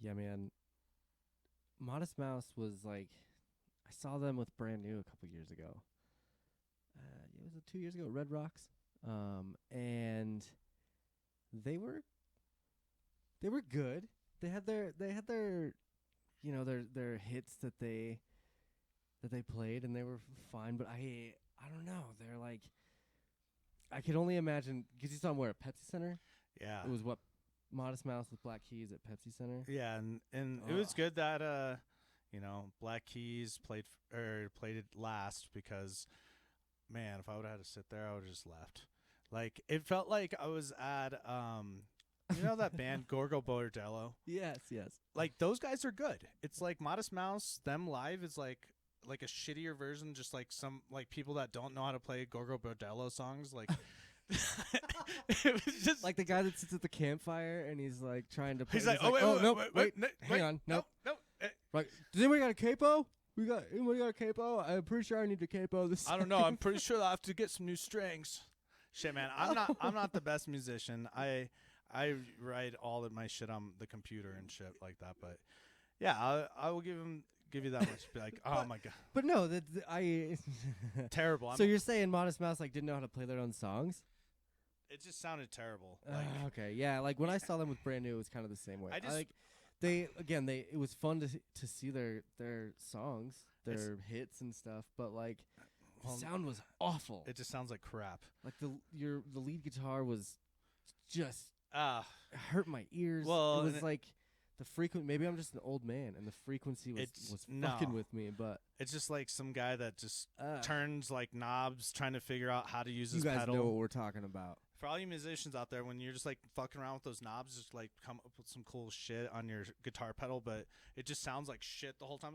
Yeah, man. Modest Mouse was like, I saw them with Brand New a couple years ago. Was it 2 years ago? Red Rocks. And they were good. They had their their hits that they played, and they were fine. But I don't know. They're like, I could only imagine, because you saw them where at Pepsi Center. Yeah, It was what, Modest Mouse with Black Keys at Pepsi Center. yeah, and it was good that Black Keys played it last, because man, if I would have had to sit there, I would have just left. Like, it felt like I was at that band Gorgo Bordello. Yes. Like, those guys are good. It's like Modest Mouse, them live is like a shittier version, just like some like people that don't know how to play Gorgo Bordello songs. Like, it was just Like the guy that sits at the campfire and he's like trying to play. he's like, hang on, no. Right, does anybody got a capo? Anybody got a capo? I'm pretty sure I need to capo this. I don't know. I'm pretty sure I have to get some new strings. Shit, man. I'm not the best musician. I write all of my shit on the computer and shit like that. But yeah, I will give you that much. Be like, oh my god. But no, Terrible. So you're saying Modest Mouse like didn't know how to play their own songs? It just sounded terrible. Okay, yeah. Like when I saw them with Brand New, it was kind of the same way. I it was fun to see their songs, their hits and stuff, but like the sound was awful. It just sounds like crap. Like the lead guitar was just it hurt my ears. Well, it was like the frequency. Maybe I'm just an old man, and the frequency was fucking with me. But it's just like some guy that just turns like knobs, trying to figure out how to use his pedal. You guys pedal. know what we're talking about. For all you musicians out there, when you're just like fucking around with those knobs, just like come up with some cool shit on your guitar pedal, but it just sounds like shit the whole time.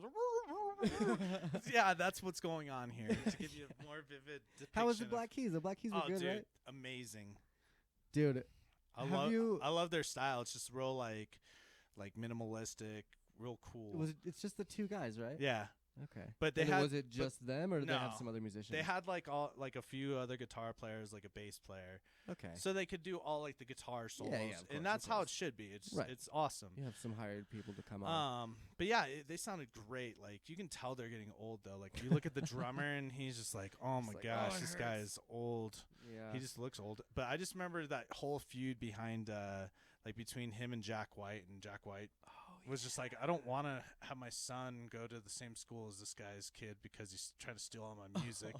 Yeah, that's what's going on here, to give you a more vivid depiction. How was the Black Keys? The Black Keys were good, dude, right? Amazing. Dude, I love their style. It's just real like minimalistic, real cool. It's just the two guys, right? Yeah. Okay. But was it just them, or did they have some other musicians? They had like a few other guitar players, like a bass player. Okay. So they could do all like the guitar solos, course, and that's how it should be. It's awesome. You have some hired people to come on. But yeah, they sounded great. Like, you can tell they're getting old though. Like, you look at the drummer and he's just like, oh my gosh, this guy is old. Yeah. He just looks old. But I just remember that whole feud behind between him and Jack White, and Jack White was just like, I don't want to have my son go to the same school as this guy's kid because he's trying to steal all my music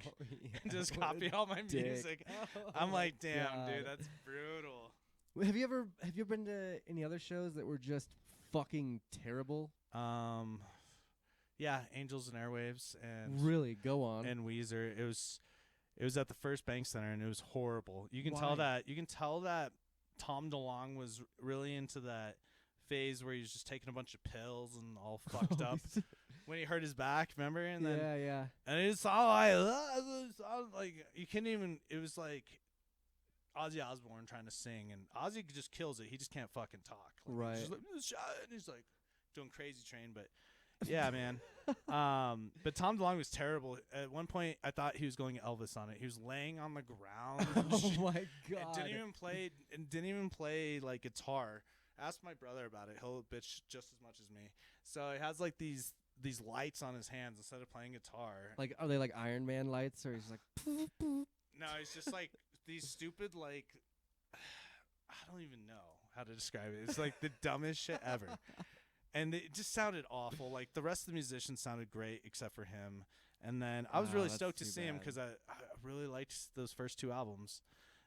and just copy all my music. I'm like, damn, dude, that's brutal. Have you been to any other shows that were just fucking terrible? Yeah, Angels and Airwaves, and really, go on. And Weezer. It was at the First Bank Center, and it was horrible. You can tell that Tom DeLonge was really into that phase where he was just taking a bunch of pills and all fucked up when he hurt his back, remember? And then yeah. And it's all like you can't even. It was like Ozzy Osbourne trying to sing, and Ozzy just kills it. He just can't fucking talk. Like, right. He's just like, and he's like doing Crazy Train, but yeah, man. But Tom DeLonge was terrible. At one point, I thought he was going Elvis on it. He was laying on the ground. Oh my god! And didn't even play like guitar. Ask my brother about it. He'll bitch just as much as me. So he has like these lights on his hands instead of playing guitar. Like, are they like Iron Man lights, or he's like? No, it's just like these stupid like. I don't even know how to describe it. It's like the dumbest shit ever. And it just sounded awful. Like, the rest of the musicians sounded great except for him. And then I was really stoked to see him because I really liked those first two albums.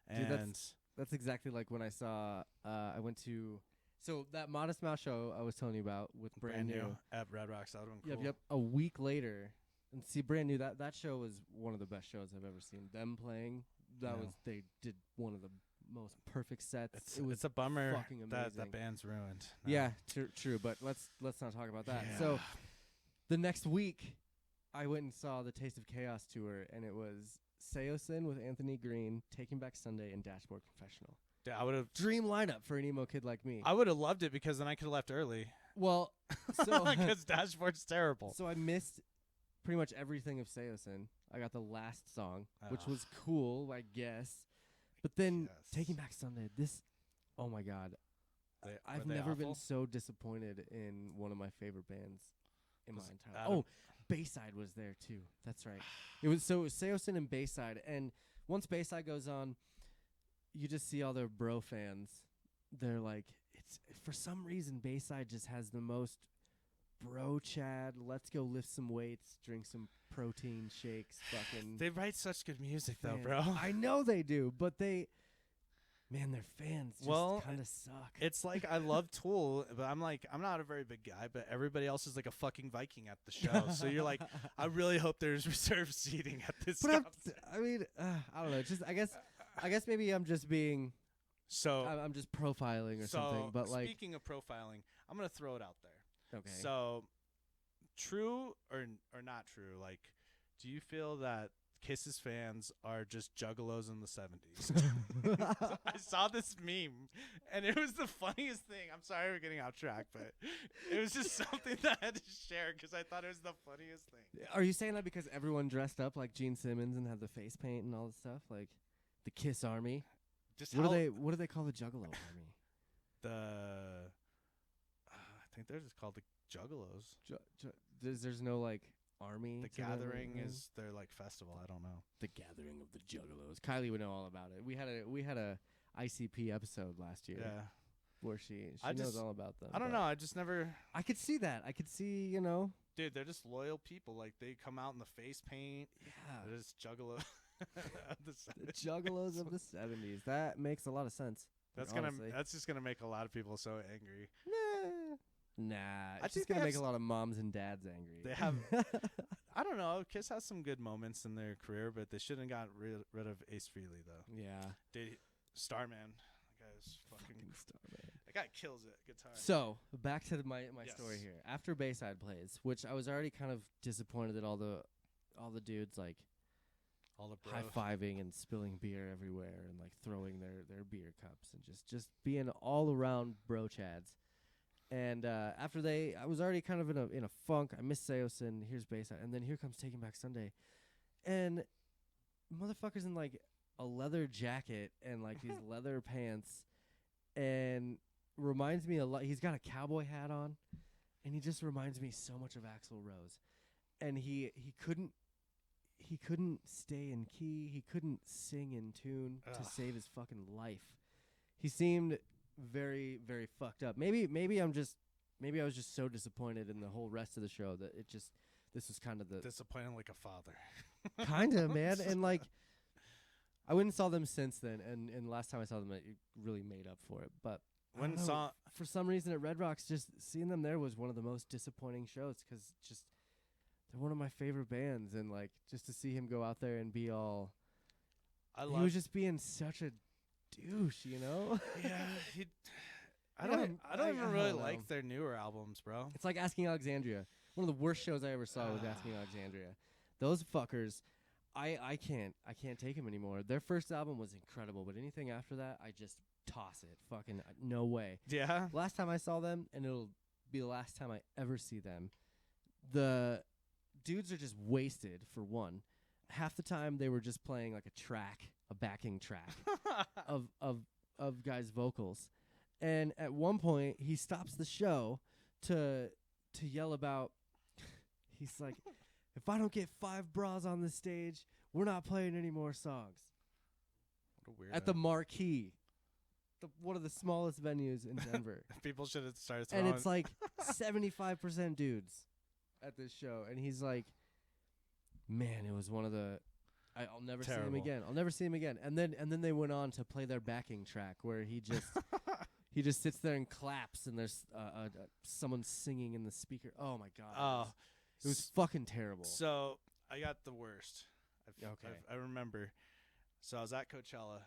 And dude, that's exactly like when I saw. I went to. So that Modest Mouse show I was telling you about with Brand New at Red Rocks, that would have been cool. Yep. A week later, and see Brand New, that show was one of the best shows I've ever seen. Them playing, they did one of the most perfect sets. It's a bummer fucking amazing. that band's ruined. No. Yeah, true. But let's not talk about that. Yeah. So the next week, I went and saw the Taste of Chaos tour, and it was Seosin with Anthony Green, Taking Back Sunday, and Dashboard Confessional. I would have dream lineup for an emo kid like me. I would have loved it because then I could have left early. Well, so because Dashboard's terrible. So I missed pretty much everything of Seosin. I got the last song, which was cool, I guess. But then Taking Back Sunday, oh my god, I've were they never been awful? so disappointed in one of my favorite bands in my Was entire. Adam- Oh, Bayside was there too. That's right. It was Seosin and Bayside, and once Bayside goes on, you just see all their bro fans. They're like, it's for some reason Bayside just has the most bro Chad. Let's go lift some weights, drink some protein shakes. Fucking. They write such good music though, fans. bro. I know they do, but man, their fans just Well, kind of suck. It's like I love Tool, but I'm not a very big guy, but everybody else is like a fucking Viking at the show. So you're like, I really hope there's reserved seating at this. But concert. I mean, I don't know. Just I guess maybe I'm just being. So I'm just profiling or something. But like, speaking of profiling, I'm gonna throw it out there. okay. So, true or not true? Like, do you feel that Kiss's fans are just juggalos in the 70s? I saw this meme, and it was the funniest thing. I'm sorry we're getting off track, but it was just something that I had to share because I thought it was the funniest thing. Are you saying that because everyone dressed up like Gene Simmons and had the face paint and all this stuff, like the Kiss Army? Just What how do they call the Juggalo Army? I think they're just called the Juggalos. There's no like army. The to them or Gathering anything? is their like festival. I don't know. The Gathering of the Juggalos. Kylie would know all about it. We had a ICP episode last year Yeah. where she I knows just- all about them. I don't but know. I just never. I could see that. I could see, Dude, they're just loyal people. Like they come out in the face paint. yeah, They're just Juggalo. the Juggalos of the 70s. That makes a lot of sense. That's like, gonna. honestly. That's just gonna make a lot of people so angry. Nah, I it's think just they gonna have make a lot of moms and dads angry. They have. I don't know. Kiss has some good moments in their career, but they shouldn't have got rid of Ace Frehley though. yeah, Starman. That guy's fucking. star, man. That guy kills it. Guitar. So back to my Yes. story here. After Bayside plays, which I was already kind of disappointed that all the dudes like All the high fiving and spilling beer everywhere and like throwing their beer cups and just being all around bro chads. And after I was already kind of in a funk. I miss Seosin. Here's Bayside, and then here comes Taking Back Sunday, and motherfuckers in like a leather jacket and like these leather pants, and reminds me a lot. He's got a cowboy hat on, and he just reminds me so much of Axl Rose, and he couldn't stay in key. He couldn't sing in tune Ugh. to save his fucking life. He seemed very, very fucked up. Maybe I was just so disappointed in the whole rest of the show that this was kind of the disappointing like a father. kind of, man. And like I went and saw them since then, and last time I saw them it really made up for it. But I When don't know, saw for some reason at Red Rocks, just seeing them there was one of the most disappointing shows because just they're one of my favorite bands, and like just to see him go out there and be all I he love. was just being such a douche, Yeah. I Yeah, don't. I don't I even really don't know. like their newer albums, bro. It's like Asking Alexandria. One of the worst shows I ever saw was Asking Alexandria. Those fuckers, I can't take them anymore. Their first album was incredible, but anything after that, I just toss it. Fucking no way. Yeah. Last time I saw them, and it'll be the last time I ever see them. The dudes are just wasted for one. Half the time they were just playing like a backing track of guys' vocals. And at one point he stops the show to yell about he's like, if I don't get 5 bras on the stage, we're not playing any more songs. What a weirdo. At the Marquee. One of the smallest venues in Denver. People should have started throwing. And it's like 75% dudes at this show. And he's like, man, it was one of the I'll never see him Terrible. again. I'll never see him again. And then they went on to play their backing track where he just sits there and claps, and there's someone singing in the speaker. Oh my god! Oh, it was fucking terrible. So I got the worst. Okay. I remember. So I was at Coachella,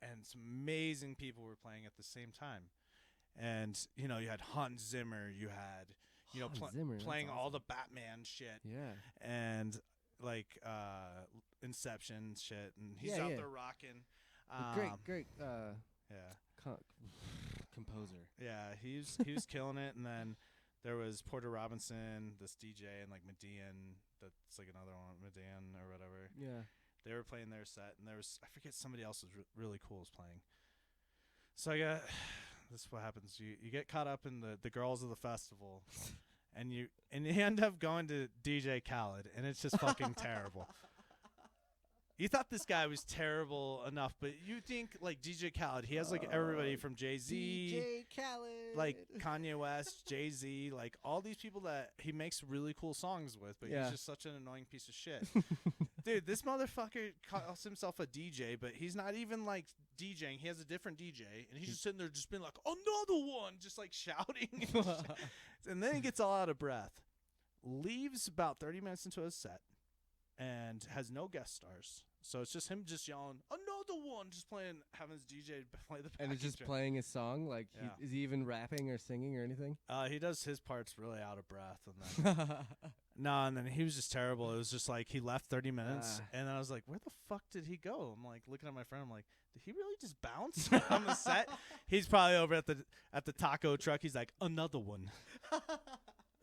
and some amazing people were playing at the same time. And you had Hans Zimmer, you had Hans Zimmer, that's playing all awesome. the Batman shit, Yeah. and like Inception shit, and he's Yeah, out yeah. there rocking. Great Yeah. composer. Yeah, he was killing it, and then there was Porter Robinson, this DJ, and like Median. That's like another one, Median or whatever. Yeah. They were playing their set, and there was I forget somebody else was really cool was playing. So I got this is what happens. You get caught up in the girls of the festival, and you end up going to DJ Khaled, and it's just fucking terrible. You thought this guy was terrible enough, but you think like DJ Khaled, he has like everybody from Jay-Z, DJ Khaled, like Kanye West, Jay-Z, like all these people that he makes really cool songs with, but he's just such an annoying piece of shit. Dude, this motherfucker calls himself a DJ, but he's not even like DJing. He has a different DJ, and he's just sitting there just being like, another one, just like shouting. And, and then he gets all out of breath, leaves about 30 minutes into his set, and has no guest stars. So it's just him just yelling, another one, just playing, having his DJ play the and it's just track. playing his song. Like, is he even rapping or singing or anything? He does his parts really out of breath. And then and then he was just terrible. It was just like he left 30 minutes, and then I was like, where the fuck did he go? I'm like looking at my friend. I'm like, did he really just bounce on the set? He's probably over at the taco truck. He's like, another one.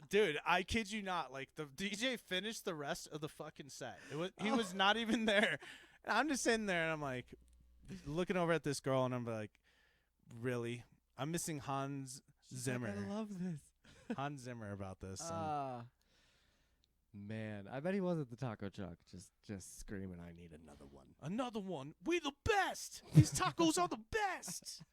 Dude, I kid you not. Like, the DJ finished the rest of the fucking set. He was not even there. And I'm just sitting there, and I'm like, looking over at this girl, and I'm like, really? I'm missing Hans Zimmer. Like, I love this. Hans Zimmer about this. Man, I bet he was at the taco truck, just screaming, "I need another one." Another one. We the best. These tacos are the best.